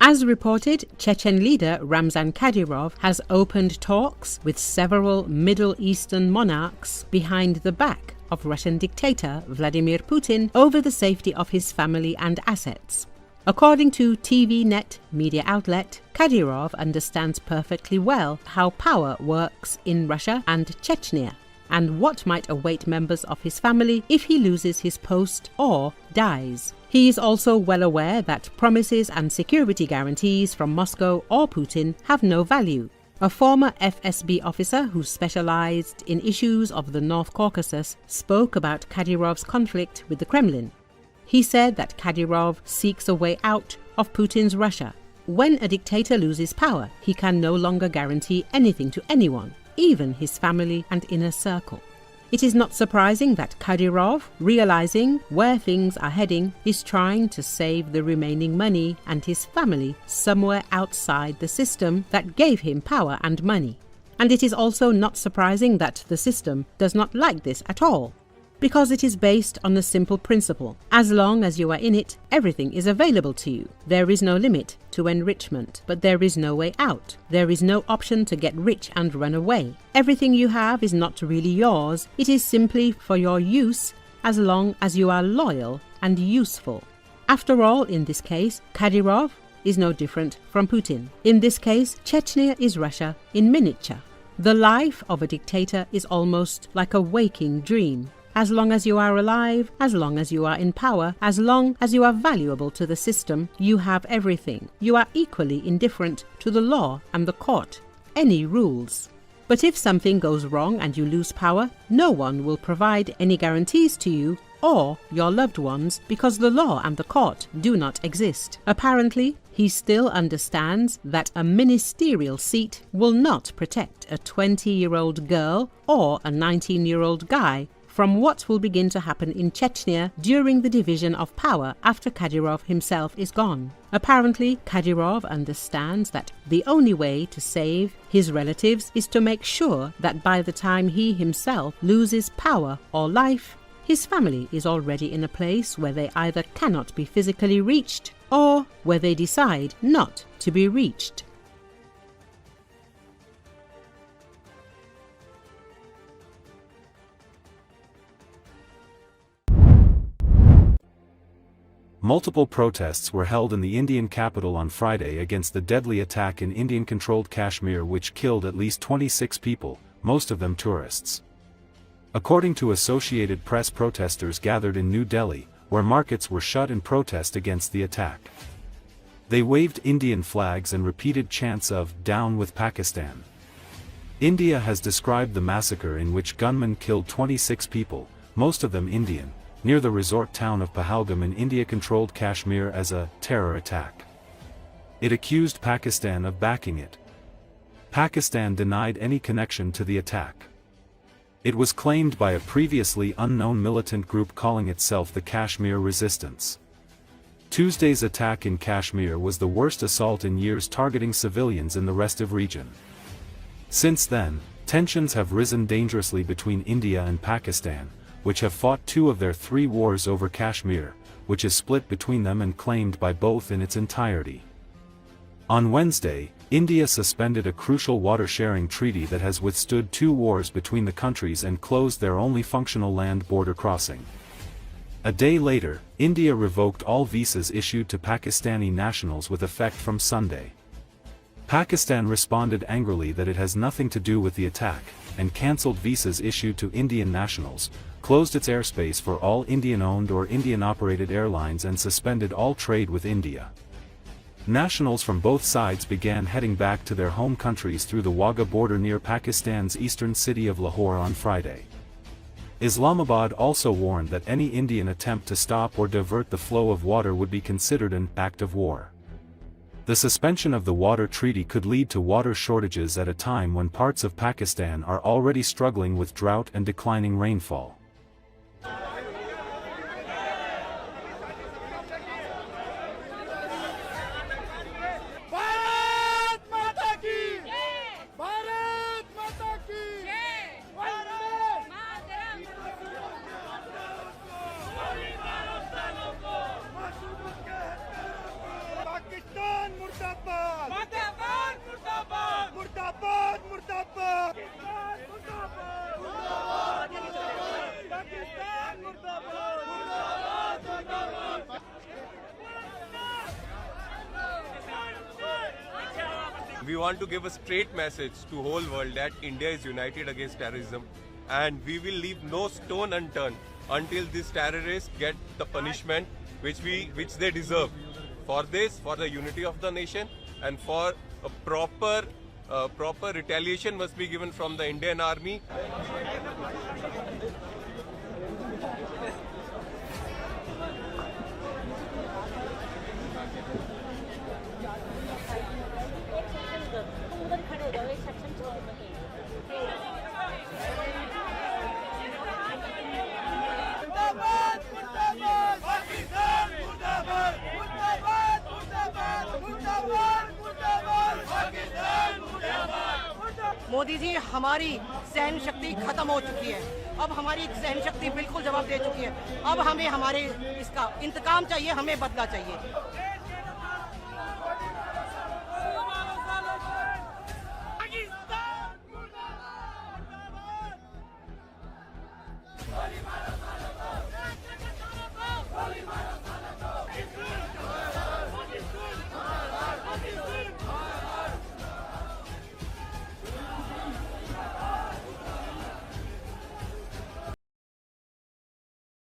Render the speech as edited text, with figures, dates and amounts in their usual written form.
As reported, Chechen leader Ramzan Kadyrov has opened talks with several Middle Eastern monarchs behind the back of Russian dictator Vladimir Putin over the safety of his family and assets. According to TVNet media outlet, Kadyrov understands perfectly well how power works in Russia and Chechnya, and what might await members of his family if he loses his post or dies. He is also well aware that promises and security guarantees from Moscow or Putin have no value. A former FSB officer who specialized in issues of the North Caucasus spoke about Kadyrov's conflict with the Kremlin. He said that Kadyrov seeks a way out of Putin's Russia. When a dictator loses power, he can no longer guarantee anything to anyone, even his family and inner circle. It is not surprising that Kadyrov, realizing where things are heading, is trying to save the remaining money and his family somewhere outside the system that gave him power and money. And it is also not surprising that the system does not like this at all, because it is based on a simple principle. As long as you are in it, everything is available to you. There is no limit to enrichment, but there is no way out. There is no option to get rich and run away. Everything you have is not really yours. It is simply for your use as long as you are loyal and useful. After all, in this case, Kadyrov is no different from Putin. In this case, Chechnya is Russia in miniature. The life of a dictator is almost like a waking dream. As long as you are alive, as long as you are in power, as long as you are valuable to the system, you have everything. You are equally indifferent to the law and the court, any rules. But if something goes wrong and you lose power, no one will provide any guarantees to you or your loved ones because the law and the court do not exist. Apparently, he still understands that a ministerial seat will not protect a 20-year-old girl or a 19-year-old guy from what will begin to happen in Chechnya during the division of power after Kadyrov himself is gone. Apparently, Kadyrov understands that the only way to save his relatives is to make sure that by the time he himself loses power or life, his family is already in a place where they either cannot be physically reached or where they decide not to be reached. Multiple protests were held in the Indian capital on Friday against the deadly attack in Indian-controlled Kashmir which killed at least 26 people, most of them tourists. According to Associated Press, protesters gathered in New Delhi, where markets were shut in protest against the attack. They waved Indian flags and repeated chants of "Down with Pakistan." India has described the massacre in which gunmen killed 26 people, most of them Indian, near the resort town of Pahalgam in India-controlled Kashmir as a terror attack. It accused Pakistan of backing it. Pakistan denied any connection to the attack. It was claimed by a previously unknown militant group calling itself the Kashmir Resistance. Tuesday's attack in Kashmir was the worst assault in years targeting civilians in the restive region. Since then, tensions have risen dangerously between India and Pakistan, which have fought 2 of their 3 wars over Kashmir, which is split between them and claimed by both in its entirety. On Wednesday, India suspended a crucial water-sharing treaty that has withstood 2 wars between the countries and closed their only functional land border crossing. A day later, India revoked all visas issued to Pakistani nationals with effect from Sunday. Pakistan responded angrily that it has nothing to do with the attack, and cancelled visas issued to Indian nationals, closed its airspace for all Indian-owned or Indian-operated airlines and suspended all trade with India. Nationals from both sides began heading back to their home countries through the Wagah border near Pakistan's eastern city of Lahore on Friday. Islamabad also warned that any Indian attempt to stop or divert the flow of water would be considered an act of war. The suspension of the water treaty could lead to water shortages at a time when parts of Pakistan are already struggling with drought and declining rainfall. We want to give a straight message to whole world that India is united against terrorism, and we will leave no stone unturned until these terrorists get the punishment which they deserve. For this, for the unity of the nation, and for a proper retaliation must be given from the Indian Army. Modi ji, हमारी सहन शक्ति खत्म हो चुकी है। अब हमारी सहन शक्ति बिल्कुल जवाब दे चुकी है। अब हमें हमारे इसका इंतकाम चाहिए, हमें बदला चाहिए।